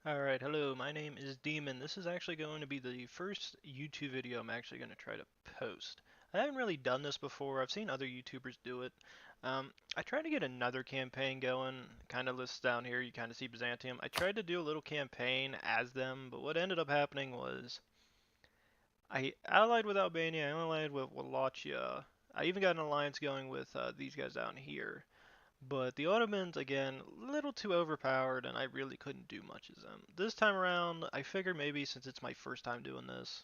Alright, hello, my name is Demon. This is actually going to be the first YouTube video I'm actually going to try to post. I haven't really done this before. I've seen other YouTubers do it. I tried to get another campaign going, kind of lists down here, you kind of see Byzantium. I tried to do a little campaign as them, but what ended up happening was I allied with Albania, I allied with Wallachia. I even got an alliance going with these guys down here. But the Ottomans, again, a little too overpowered, and I really couldn't do much as them. This time around, I figured maybe since it's my first time doing this,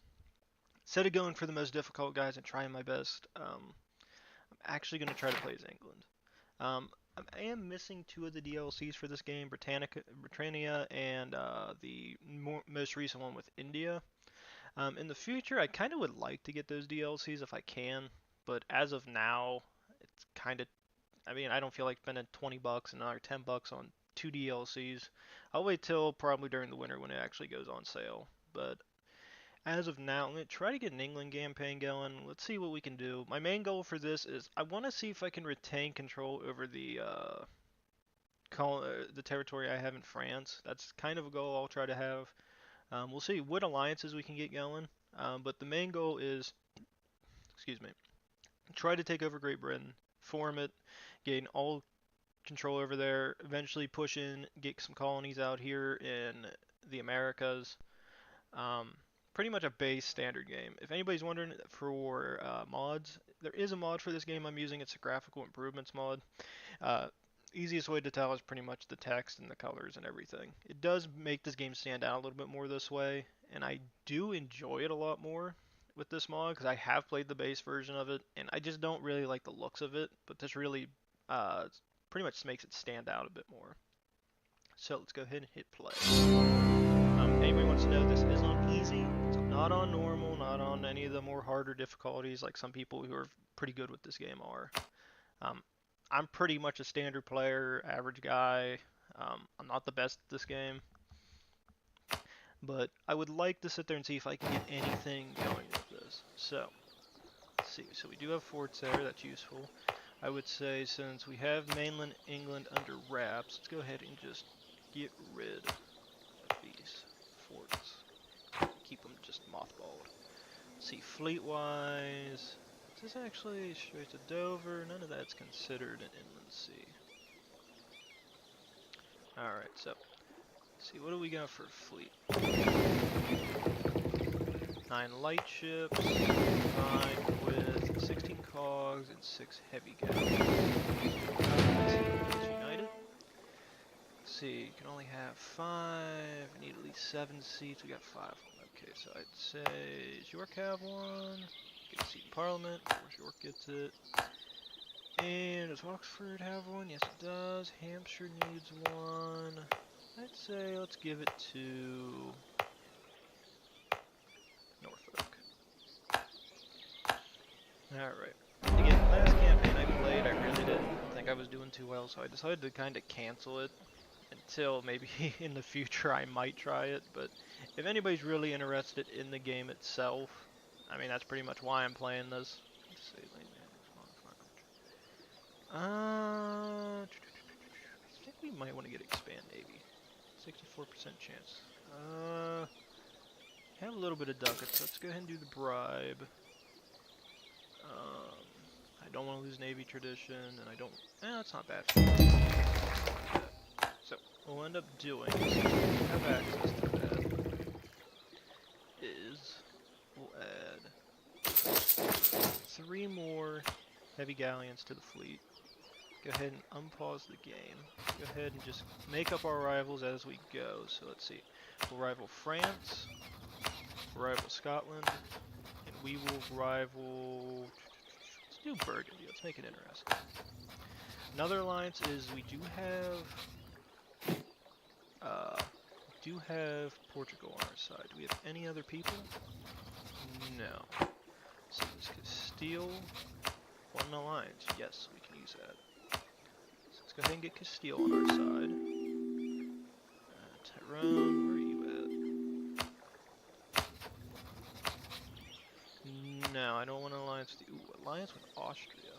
instead of going for the most difficult guys and trying my best, I'm actually going to try to play as England. Um, I am missing two of the DLCs for this game, Britannia and the most recent one with India. In the future, I kind of would like to get those DLCs if I can, but as of now, it's kind of I don't feel like spending 20 bucks and another 10 bucks on two DLCs. I'll wait till probably during the winter when it actually goes on sale. But as of now, I'm going to try to get an England campaign going. Let's see what we can do. My main goal for this is I want to see if I can retain control over the territory I have in France. That's kind of a goal I'll try to have. We'll see what alliances we can get going. But the main goal is, excuse me, try to take over Great Britain, form it, gain all control over there, eventually push in, get some colonies out here in the Americas. Um, Pretty much a base standard game. If anybody's wondering for mods, there is a mod for this game I'm using. It's a graphical improvements mod. Uh, Easiest way to tell is pretty much the text and the colors and everything. It does make this game stand out a little bit more this way, and I do enjoy it a lot more with this mod because I have played the base version of it, and I just don't really like the looks of it. But this really pretty much makes it stand out a bit more. So let's go ahead and hit play. Anybody wants to know, this is on easy. It's not on normal, not on any of the more harder difficulties like some people who are pretty good with this game are. Um, I'm pretty much a standard player, average guy. I'm not the best at this game, but I would like to sit there and see if I can get anything going with this. So, let's see. So we do have forts there, that's useful. I would say since we have mainland England under wraps, let's go ahead and just get rid of these forts. Keep them just mothballed. Let's see, fleet-wise, this is actually Straits of Dover. None of that's considered an inland sea. Alright, so, let's see, what do we got for fleet? 9 light ships, 9 with 16 cogs, and 6 heavy galleys. United. Let's see, you can only have 5, you need at least 7 seats, we got 5. Okay, so I'd say, does York have one? Get a seat in Parliament, of course York gets it. And does Oxford have one? Yes it does. Hampshire needs one. I'd say let's give it to Norfolk. Alright. Again, last campaign I played, I really didn't think I was doing too well, so I decided to kind of cancel it until maybe in the future I might try it. But if anybody's really interested in the game itself, I mean, that's pretty much why I'm playing this. Let's see, I think we might want to get expand navy. 64% chance. Have a little bit of ducats. So let's go ahead and do the bribe. I don't want to lose navy tradition, and I don't. That's not bad. So what we'll end up doing is have access to that. Is we'll add 3 more heavy galleons to the fleet. Go ahead and unpause the game. Go ahead and just make up our rivals as we go. So let's see. We'll rival France, we'll rival Scotland, and we will rival... Let's do Burgundy. Let's make it interesting. Another alliance is we do have Portugal on our side. Do we have any other people? No. So is Castile one alliance? Yes, we can use that. Let's go ahead and get Castile on our side. Tyrone, where are you at? No, I don't want an alliance with you. Ooh, alliance with Austria.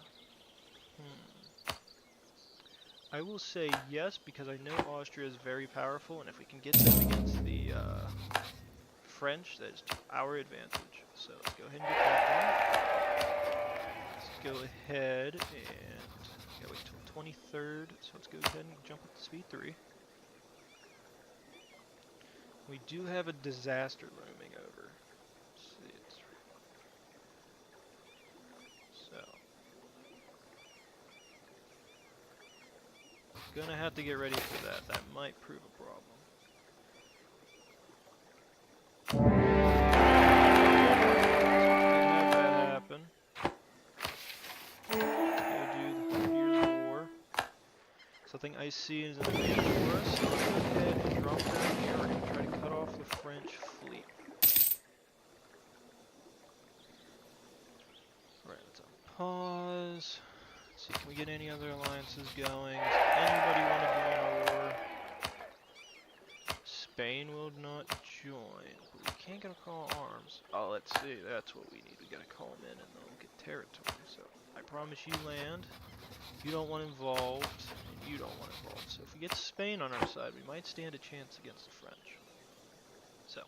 I will say yes, because I know Austria is very powerful, and if we can get them against the French, that is to our advantage. So let's go ahead and get that done. Let's go ahead and wait till 23rd. So let's go ahead and jump up to speed 3. We do have a disaster looming over. Let's see, gonna have to get ready for that. That might prove a problem. Have that happen. Go do the Years of War. Something I see is an advantage for us. So let's go ahead and drop down here. We're gonna try to cut off the French fleet. Alright, let's unpause. Let's see, can we get any other alliances going? Does anybody want to join our war? Spain will not join, but we can't get a call arms. Oh, let's see, that's what we need. We gotta call them in and they'll get territory. So, I promise you land. You don't want involved, and you don't want involved. So if we get Spain on our side, we might stand a chance against the French. So,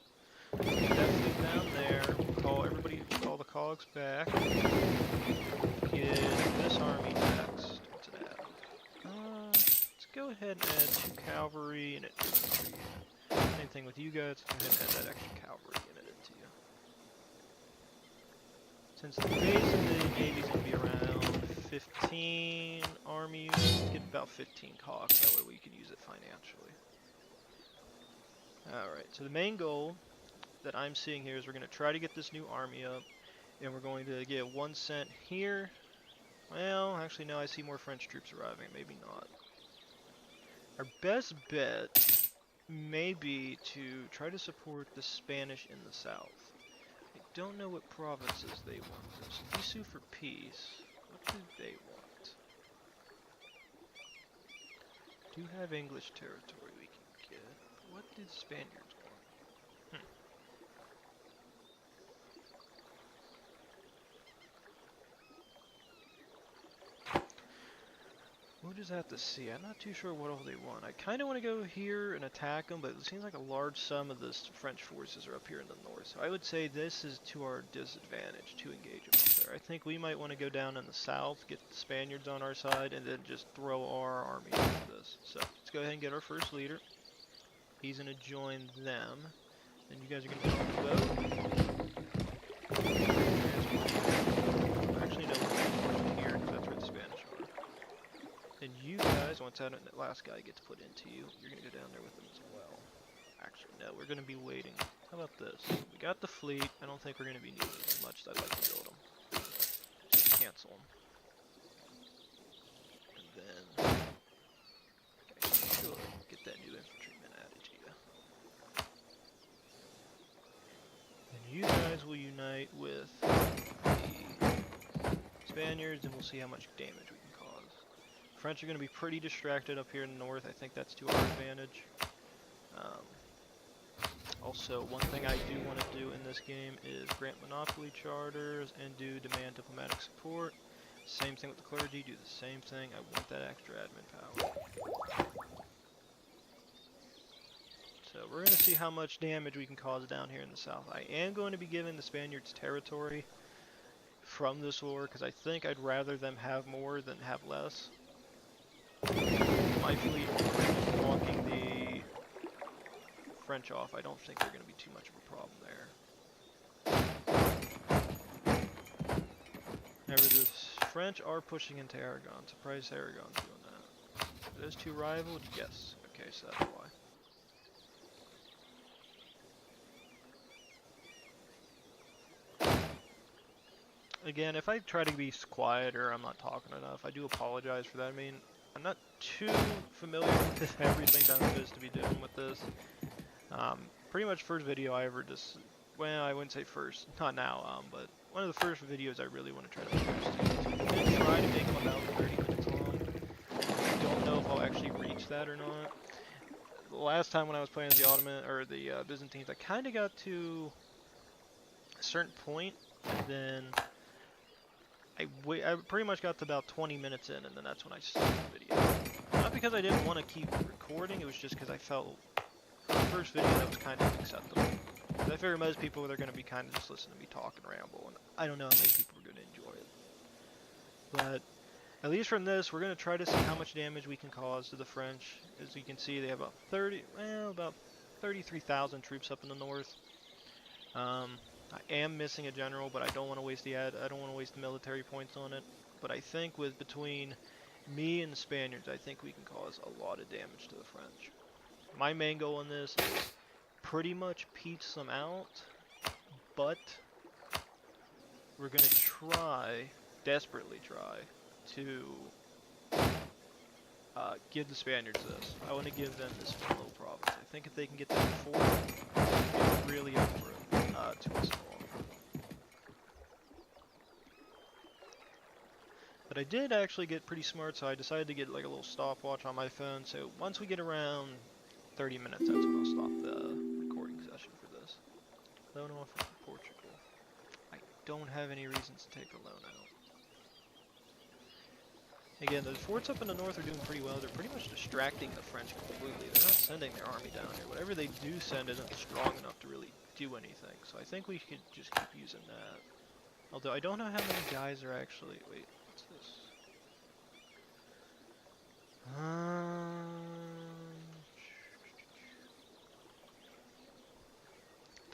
definitely down there. Call everybody, call the cogs back. Get this army next. What's it add? Let's go ahead and add 2 cavalry and infantry. Same thing with you guys. Let's go ahead and add that extra cavalry unit into you. Since the base of the Navy's going to be around 15 army units, get about 15 cogs. That way we can use it financially. Alright, so the main goal that I'm seeing here is we're going to try to get this new army up. And we're going to get 1 cent here. Well, actually, no, I see more French troops arriving. Maybe not. Our best bet may be to try to support the Spanish in the south. I don't know what provinces they want. So if we sue for peace, what do they want? Do have English territory we can get. But what do the Spaniards want? We'll just have to see. I'm not too sure what all they want. I kind of want to go here and attack them, but it seems like a large sum of the French forces are up here in the north. So I would say this is to our disadvantage to engage them up there. I think we might want to go down in the south, get the Spaniards on our side, and then just throw our army into this. So let's go ahead and get our first leader. He's going to join them. And you guys are going to get on the boat. Actually, no, we're going to here because that's where the Spanish are. And you guys, once that last guy gets put into you, you're going to go down there with them as well. Actually, no, we're going to be waiting. How about this? We got the fleet. I don't think we're going to be needing as much as I'd like to build them. Just cancel them. And then, okay, should get that new infantryman added to you. And you guys will unite with the Spaniards, and we'll see how much damage we can cause. French are going to be pretty distracted up here in the north. I think that's to our advantage. Also, one thing I do want to do in this game is grant monopoly charters and do demand diplomatic support. Same thing with the clergy, do the same thing. I want that extra admin power. So we're going to see how much damage we can cause down here in the south. I am going to be giving the Spaniards territory from this war, because I think I'd rather them have more than have less. My fleet walking the French off, I don't think they're going to be too much of a problem there. However, the French are pushing into Aragon. Surprised Aragon's doing that. Are those two rivaled? Yes. Okay, so that's why. Again, if I try to be quiet or I'm not talking enough, I do apologize for that. I mean, I'm not too familiar with everything I'm supposed to be doing with this. Pretty much first video I ever just, well, I wouldn't say first, not now, but one of the first videos I really want to try to post. I'm going to try to make them about 30 minutes long. I don't know if I'll actually reach that or not. The last time when I was playing as the Ottoman, or the Byzantines, I kind of got to a certain point, and then I pretty much got to about 20 minutes in, and then that's when I stopped the video. Not because I didn't want to keep recording, it was just because I felt for the first video that was kind of acceptable. I figure most people are going to be kind of just listening to me talk and ramble, and I don't know how many people are going to enjoy it. But at least from this, we're going to try to see how much damage we can cause to the French. As you can see, they have about 33,000 troops up in the north. I am missing a general, but I don't want to waste I don't want to waste the military points on it. But I think with between me and the Spaniards, I think we can cause a lot of damage to the French. My main goal in this is pretty much peach them out, but we're gonna desperately try, to give the Spaniards this. I want to give them this little province. I think if they can get that fort, it's really up for it to us all. But I did actually get pretty smart, so I decided to get like a little stopwatch on my phone. So once we get around 30 minutes, that's when I'll stop the recording session for this. Loan offer from Portugal. I don't have any reasons to take a loan out. Again, the forts up in the north are doing pretty well. They're pretty much distracting the French completely. They're not sending their army down here. Whatever they do send isn't strong enough to really do anything. So I think we could just keep using that. Although I don't know how many guys are actually... Wait, what's this?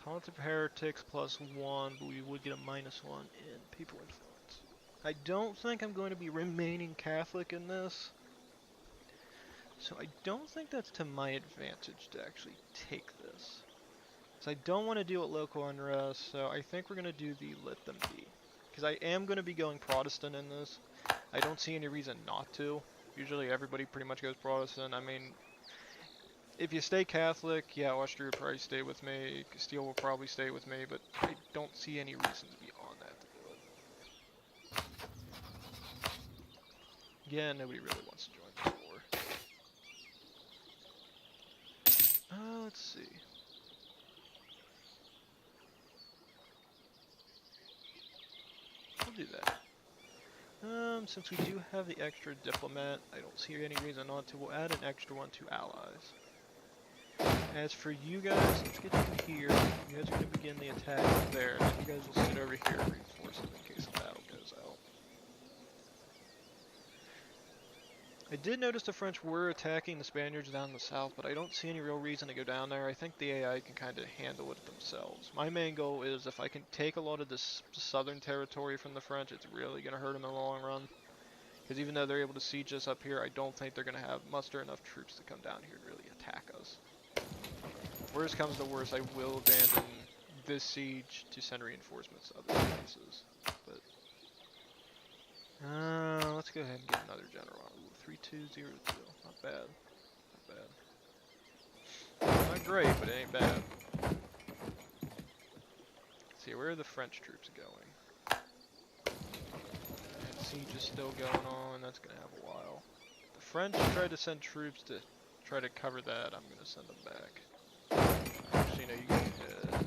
Taunted heretics +1, but we would get a -1 in people influence. I don't think I'm going to be remaining Catholic in this. So I don't think that's to my advantage to actually take this. So I don't want to deal with local unrest, so I think we're going to do the let them be. Because I am going to be going Protestant in this. I don't see any reason not to. Usually everybody pretty much goes Protestant. I mean, if you stay Catholic, yeah, Austria will probably stay with me, Castile will probably stay with me, but I don't see any reason beyond that to do it. Yeah, nobody really wants to join this war. Let's see. We'll do that. Since we do have the extra diplomat, I don't see any reason not to. We'll add an extra one to allies. As for you guys, let's get you here. You guys are going to begin the attack there, and then you guys will sit over here and reinforce them in case the battle goes out. I did notice the French were attacking the Spaniards down in the south, but I don't see any real reason to go down there. I think the AI can kind of handle it themselves. My main goal is if I can take a lot of this southern territory from the French, it's really going to hurt them in the long run. Because even though they're able to siege us up here, I don't think they're going to muster enough troops to come down here and really attack us. Worst comes to worst, I will abandon this siege to send reinforcements to other places. But let's go ahead and get another general. Ooh, 3202. Not bad. Not bad. Not great, but it ain't bad. Let's see, where are the French troops going? And siege is still going on. That's gonna have a while. If the French tried to send troops to try to cover that, I'm gonna send them back. Actually, no, you guys did.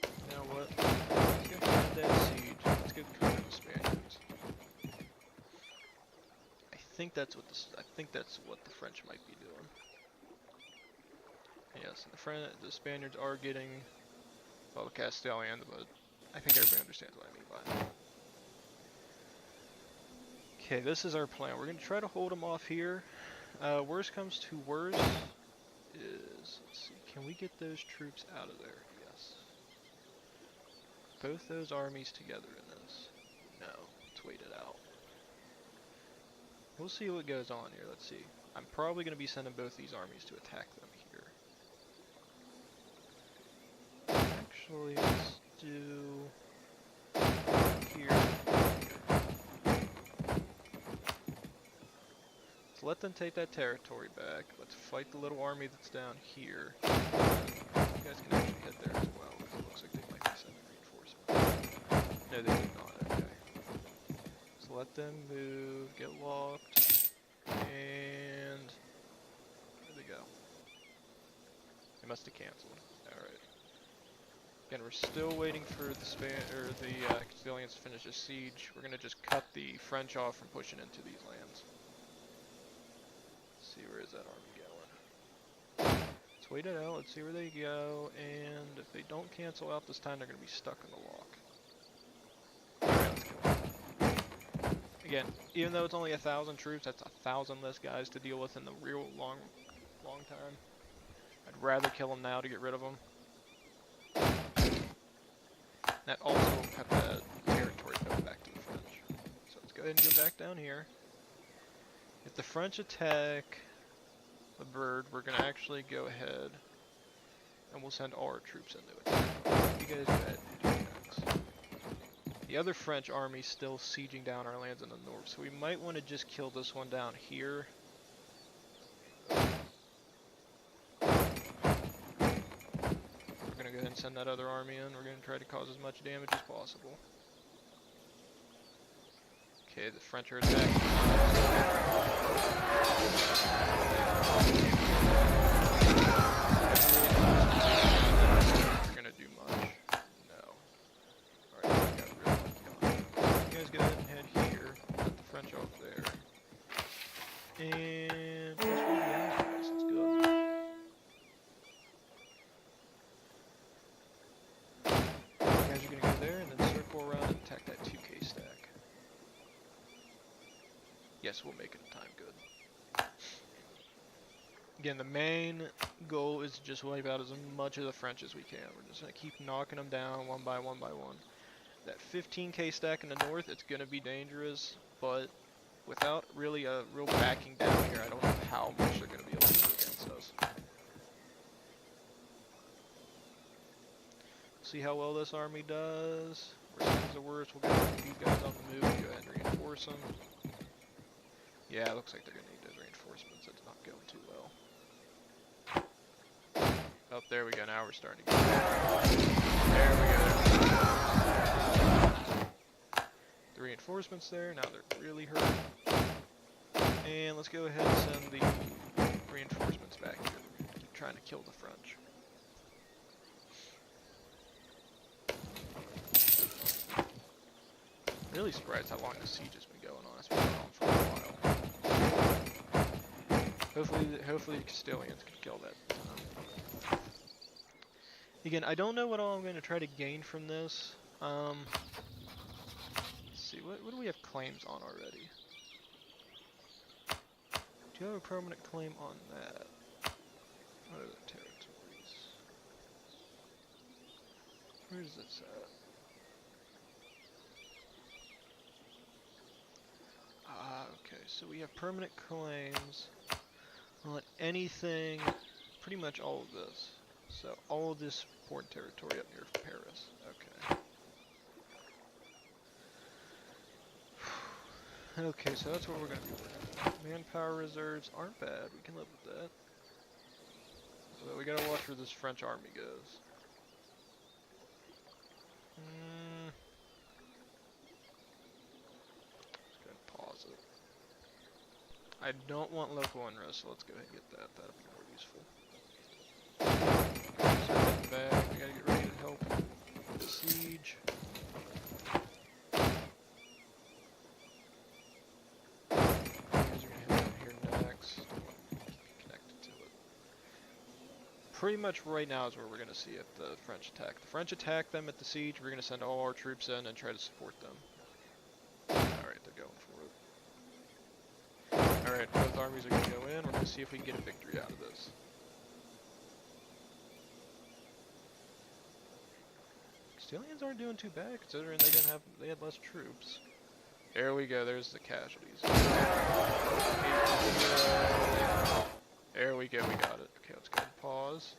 You know what? Let's go ahead and that siege. Let's go cover the Spaniards. I think that's what the French might be doing. Yes, the Spaniards are getting well Castilian, but I think everybody understands what I mean by it. Okay, this is our plan. We're gonna try to hold them off here. Worst comes to worst is, let's see, can we get those troops out of there? Yes. Both those armies together in this. No, let's wait it out. We'll see what goes on here. Let's see. I'm probably going to be sending both these armies to attack them here. Actually, let's do here. Let's let them take that territory back. Let's fight the little army that's down here. You guys can actually head there as well, because it looks like they might be sending reinforcements. No, they did not. Okay. So let them move, get locked, and there they go. They must have canceled. Alright. Again, we're still waiting for the Castilians to finish a siege. We're gonna just cut the French off from pushing into these lands. that army going? Let's wait it out. Let's see where they go. And if they don't cancel out this time, they're going to be stuck in the lock. Alright, let's go. Again, even though it's only 1,000 troops, that's 1,000 less guys to deal with in the real long time. I'd rather kill them now to get rid of them. That also will cut that territory going back to the French. So let's go ahead and go back down here. If the French attack the bird, we're going to actually go ahead and we'll send all our troops into it. You guys go ahead and do next. The other French army's still sieging down our lands in the north, so we might want to just kill this one down here. We're going to go ahead and send that other army in. We're going to try to cause as much damage as possible. Okay, the French are attacking. They're going to do much. No. Alright, we got really much going. You guys go ahead and head here. Got the French off there. And plus one of the allies. That's good. You guys are going to go there and then circle around and attack that 2K stack. Yes, we'll make it in time good. Again, the main goal is to just wipe out as much of the French as we can. We're just going to keep knocking them down one by one by one. That 15K stack in the north, it's going to be dangerous, but without really a real backing down here, I don't know how much they're going to be able to do against us. See how well this army does. Worst comes to worst, we'll get these guys on the move and go ahead and reinforce them. Yeah, it looks like they're going to need those reinforcements. It's not going too well. Oh, there we go. Now we're starting to get there we go. The reinforcements there. Now they're really hurt. And let's go ahead and send the reinforcements back here. Keep trying to kill the French. Really surprised how long the siege has been going on. It's been going on for a while. Hopefully the Castilians can kill that. Again, I don't know what all I'm going to try to gain from this. Let's see, what do we have claims on already? Do you have a permanent claim on that? What are the territories? Where is this at? Okay, so we have permanent claims on anything, pretty much all of this. So all of this port territory up near Paris. Okay. Okay, so that's what we're going to be working on. Manpower reserves aren't bad. We can live with that. But we got to watch where this French army goes. Let's go ahead and pause it. I don't want local unrest, so let's go ahead and get that. That'll be more useful. Back. We gotta get ready to help the siege. You guys are gonna head down here next. Connected to it. Pretty much right now is where we're gonna see it, the French attack. The French attack them at the siege. We're gonna send all our troops in and try to support them. Alright, they're going for it. Alright, both armies are gonna go in. We're gonna see if we can get a victory out of this. Castilians aren't doing too bad considering they had less troops. There we go, there's the casualties. There we go, we got it. Okay, let's go ahead and pause.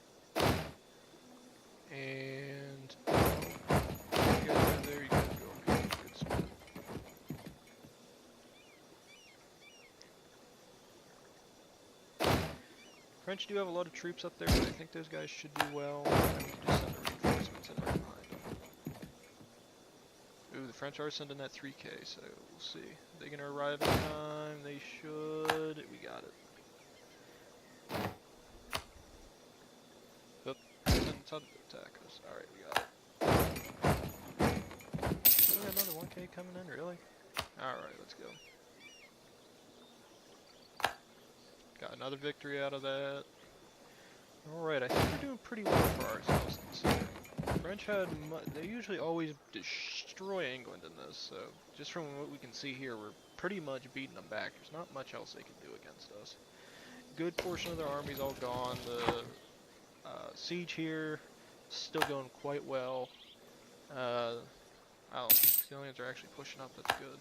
And there you guys go. Okay, good split. French do have a lot of troops up there, but I think those guys should do well. And we can just send the reinforcements in right behind. Ooh, the French are sending that 3K, so we'll see. Are they gonna arrive in time? They should. We got it. Oop, sending ton to attack us. Alright, we got it. Still got another 1K coming in, really? Alright, let's go. Got another victory out of that. Alright, I think we're doing pretty well for ourselves in this year. French had, they usually always destroy England in this, so just from what we can see here, we're pretty much beating them back. There's not much else they can do against us. Good portion of their army's all gone. The siege here still going quite well. Oh, Castilians are actually pushing up, that's good.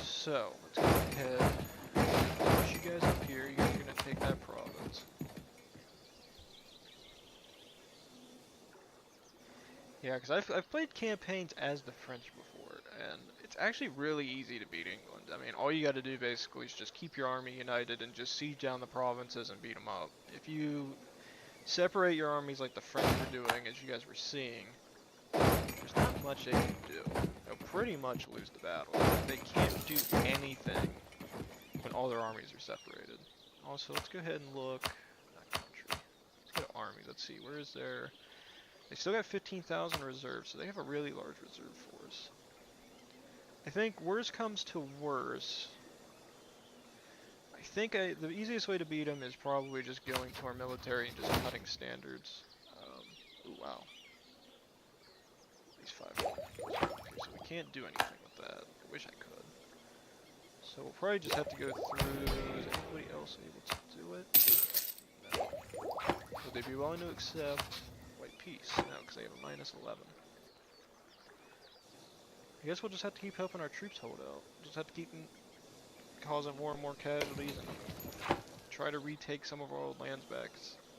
So, let's go ahead, push you guys up here. You guys are going to take that province. Yeah, because I've played campaigns as the French before, and it's actually really easy to beat England. I mean, all you got to do basically is just keep your army united and just siege down the provinces and beat them up. If you separate your armies like the French were doing, as you guys were seeing, there's not much they can do. They'll pretty much lose the battle. They can't do anything when all their armies are separated. Also, let's go ahead and look. Not country. Let's go to army. Let's see. Where is their... They still got 15,000 reserves, so they have a really large reserve force. I think worst comes to worst. I think the easiest way to beat them is probably just going to our military and just cutting standards. Ooh, wow. These 5. Okay, so we can't do anything with that. I wish I could. So we'll probably just have to go through. Is anybody else able to do it? No. Would they be willing to accept white peace? No, because they have a -11. I guess we'll just have to keep helping our troops hold out. Just have to keep causing more and more casualties and try to retake some of our old lands back.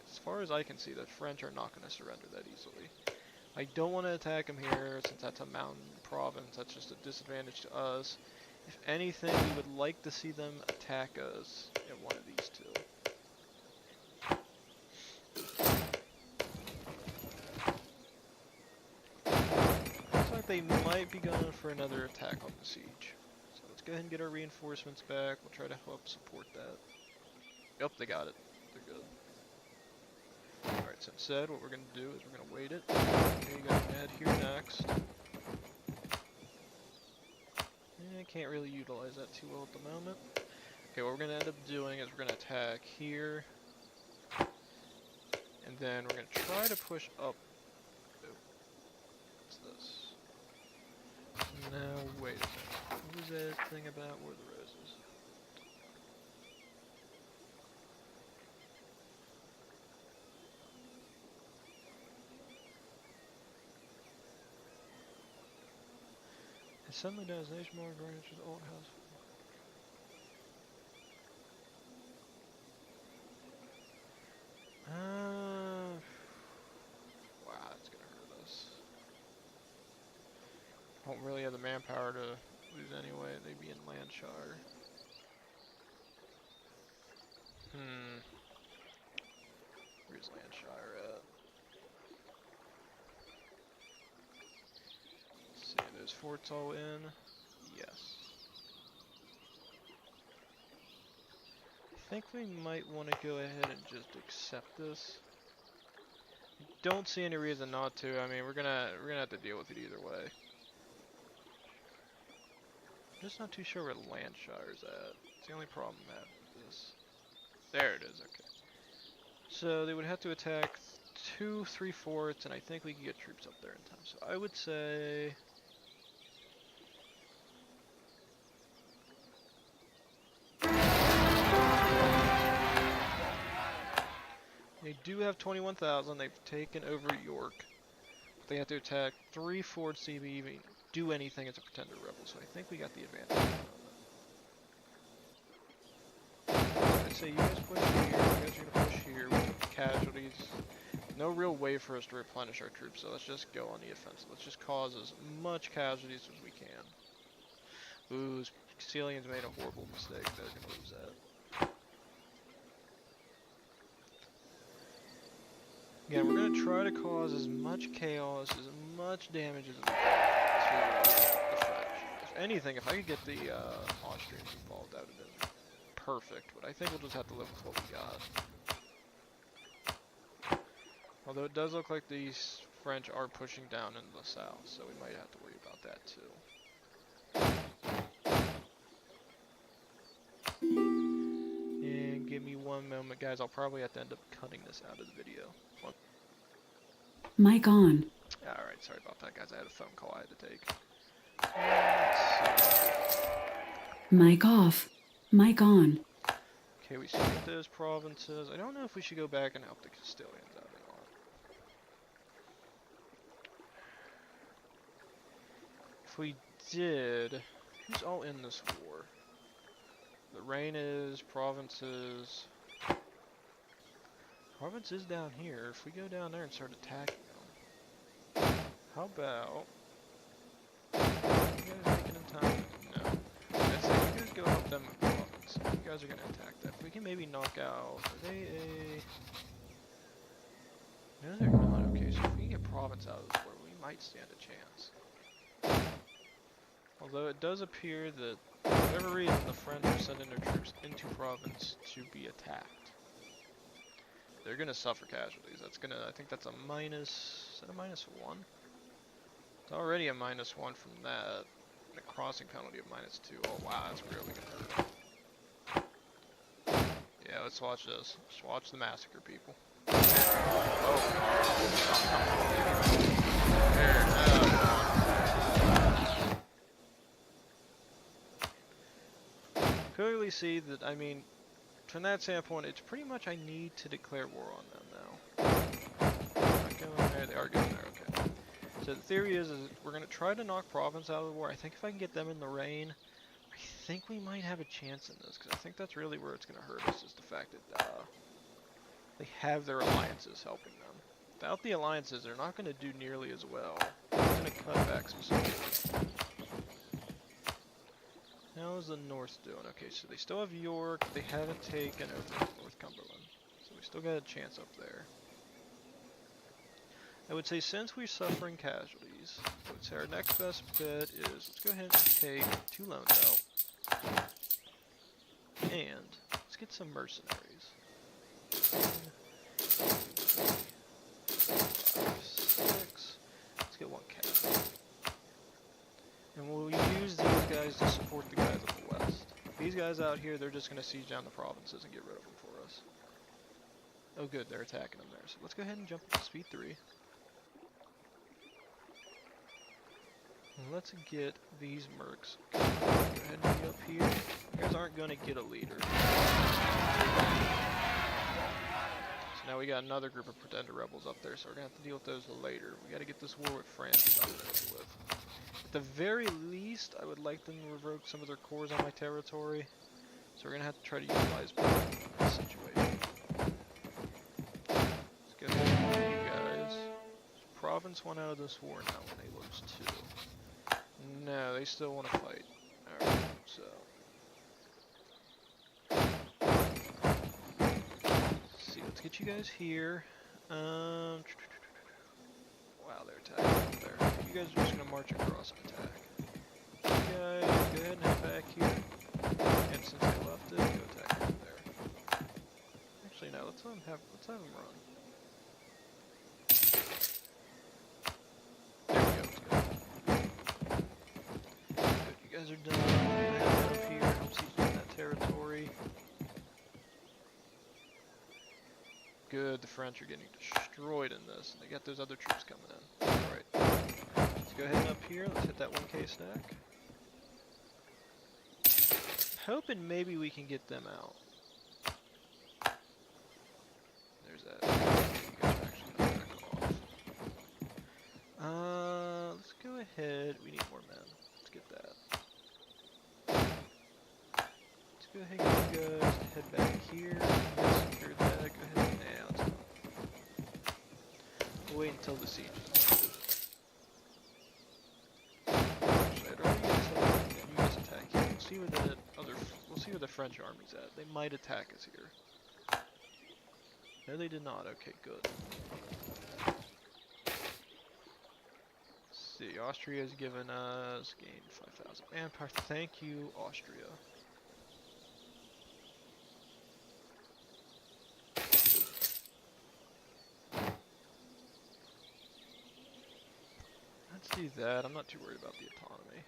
As far as I can see, the French are not going to surrender that easily. I don't want to attack them here since that's a mountain province. That's just a disadvantage to us. If anything, we would like to see them attack us at one of these two. Looks like they might be going for another attack on the siege. So let's go ahead and get our reinforcements back. We'll try to help support that. Yep, they got it. They're good. Alright, so instead, what we're going to do is we're going to wait it. Okay, you got Med here next. I can't really utilize that too well at the moment. Okay, what we're going to end up doing is we're going to attack here. And then we're going to try to push up. Oh, what's this? Now, wait a minute. What was that thing about War of the Roses? Suddenly does nation more advantage to the old house. Wow, that's gonna hurt us. Won't really have the manpower to lose anyway. They'd be in Landshire. Where's Landshire at? Let's see, those forts all in? Yes. I think we might want to go ahead and just accept this. Don't see any reason not to. I mean, we're gonna have to deal with it either way. I'm just not too sure where Landshire's at. It's the only problem I have with this. There it is, okay. So they would have to attack 2-3 forts, and I think we can get troops up there in time. So I would say... They do have 21,000. They've taken over York. But they have to attack 3 forts to even do anything as a pretender rebel. So I think we got the advantage. I'd say you guys push here. You guys are gonna push here. We took casualties. No real way for us to replenish our troops. So let's just go on the offensive. Let's just cause as much casualties as we can. Ooh, Castilians made a horrible mistake. They're gonna lose that. Again, we're going to try to cause as much chaos, as much damage as we can to the French. If anything, if I could get the Austrians involved, that would have been perfect. But I think we'll just have to live with what we got. Although it does look like these French are pushing down into the south, so we might have to worry about that too. one moment, guys. I'll probably have to end up cutting this out of the video. Mic on. Alright, sorry about that, guys. I had a phone call I had to take. Mic off. Mic on. Okay, we skipped those provinces. I don't know if we should go back and help the Castilians out or not. If we did, who's all in this war? The Reinas, provinces. Provinces down here. If we go down there and start attacking them, how about? You guys making in time? No. I'd say you guys go help them in province. You guys are gonna attack that. If we can maybe knock out. Are they a? No, they're not. Okay, so if we can get province out of this war, we might stand a chance. Although it does appear that, for whatever reason, the French are sending their troops into province to be attacked. They're gonna suffer casualties. That's gonna, I think that's a minus, is that a -1? It's already a -1 from that. And a crossing penalty of -2. Oh wow, that's really gonna hurt. Yeah, let's watch this. Just watch the massacre, people. Oh. Clearly see that, I mean, from that standpoint, it's pretty much I need to declare war on them now. Not going there, they are going there, okay. So the theory is we're going to try to knock province out of the war. I think if I can get them in the rain, I think we might have a chance in this, because I think that's really where it's going to hurt us, is the fact that they have their alliances helping them. Without the alliances, they're not going to do nearly as well. It's going to cut back some soldiers. How's the North doing? Okay, so they still have York, they haven't taken over Northumberland. So we still got a chance up there. I would say since we're suffering casualties, I would say our next best bet is, let's go ahead and take 2 loans out. And let's get some mercenaries. 1, 2, 3, 4, 5, 6. Let's get 1 captain. And we'll use these guys to support the guys on the west. These guys out here, they're just going to siege down the provinces and get rid of them for us. Oh good, they're attacking them there. So let's go ahead and jump to speed 3. And let's get these mercs. Go ahead and be up here. You guys aren't going to get a leader. So now we got another group of pretender rebels up there, so we're going to have to deal with those later. We got to get this war with France done with. At the very least, I would like them to revoke some of their cores on my territory. So we're going to have to try to utilize both in this situation. Let's go ahead and do you guys. Province 1 out of this war now when they lose 2. No, they still want to fight. Alright, so. Let's see, let's get you guys here. Wow, they're attacking up there. You guys are just going to march across and attack. You guys, go ahead and head back here. And since they left it, go attack right there. Actually, no, let's have them run. There we go, it's good. Good, you guys are done. Head up here, help siege down that territory. Good, the French are getting destroyed in this, and they got those other troops coming in. Alright, let's go ahead and up here, let's hit that 1k stack. Hoping maybe we can get them out. There's that. You guys are actually gonna back off. Let's go ahead, we need more men. Let's get that. Let's go ahead and get you guys to head back here. Secure that, go ahead and let's go. We'll wait until the siege is ended. Actually, I'd rather you guys attack here. We'll see where the French army's at. They might attack us here. No, they did not. Okay, good. Let's see, Austria has given us gained 5,000 manpower. Thank you, Austria. Let's do that. I'm not too worried about the autonomy.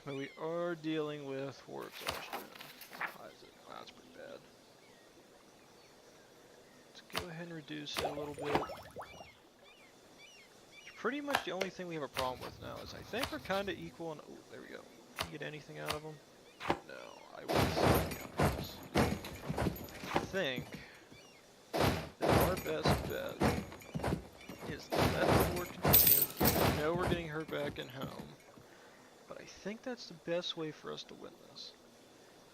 But we are dealing with war exhaustion. How high is it? Wow, that's pretty bad. Let's go ahead and reduce it a little bit. Pretty much the only thing we have a problem with now is I think we're kind of equal and... Oh, there we go. Can you get anything out of them? No, I wouldn't see anything out of this. I think that our best bet is to let the war continue. I know we're getting her back in home, but I think that's the best way for us to win this.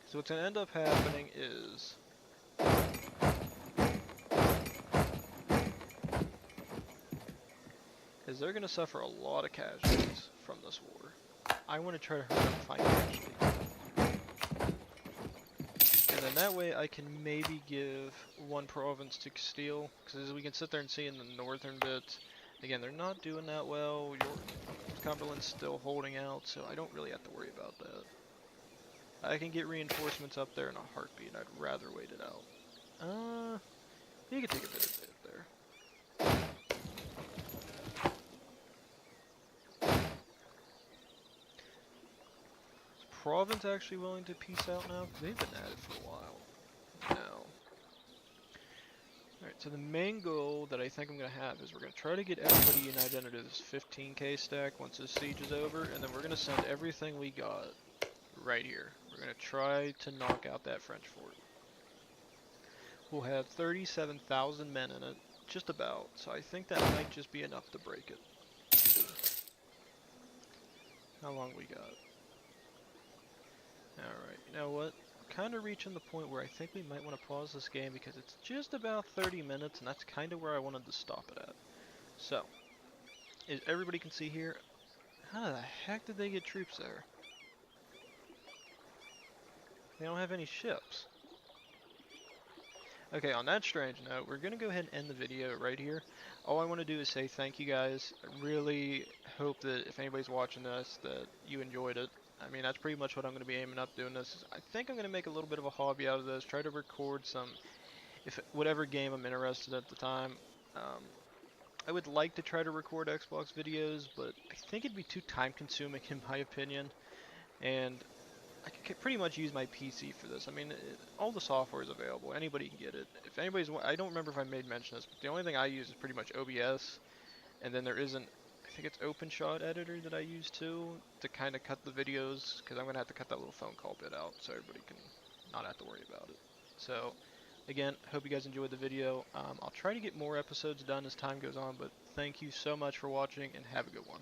So what's going to end up happening is... they're going to suffer a lot of casualties from this war. I want to try to hurt them financially. And then that way I can maybe give one province to Castile, because as we can sit there and see in the northern bits, again, they're not doing that well. Cumberland's still holding out, so I don't really have to worry about that. I can get reinforcements up there in a heartbeat. I'd rather wait it out. You can take a bit of it there. Is Province actually willing to peace out now? Because they've been at it for a while. No. Alright, so the main goal that I think I'm going to have is we're going to try to get everybody united into this 15k stack once this siege is over, and then we're going to send everything we got right here. We're going to try to knock out that French fort. We'll have 37,000 men in it, just about, so I think that might just be enough to break it. How long we got? Alright, you know what? Kind of reaching the point where I think we might want to pause this game because it's just about 30 minutes and that's kind of where I wanted to stop it at. So, as everybody can see here, how the heck did they get troops there? They don't have any ships. Okay, on that strange note, we're going to go ahead and end the video right here. All I want to do is say thank you guys. I really hope that if anybody's watching this, that you enjoyed it. I mean, that's pretty much what I'm going to be aiming up doing this. I think I'm going to make a little bit of a hobby out of this, try to record some, whatever game I'm interested at the time. I would like to try to record Xbox videos, but I think it'd be too time consuming in my opinion. And I could pretty much use my PC for this. I mean, all the software is available. Anybody can get it. If anybody's, I don't remember if I made mention of this, but the only thing I use is pretty much OBS, and then there isn't. I think it's OpenShot Editor that I use too to kind of cut the videos, because I'm gonna have to cut that little phone call bit out so everybody can not have to worry about it. So, again, hope you guys enjoyed the video. I'll try to get more episodes done as time goes on, but thank you so much for watching and have a good one.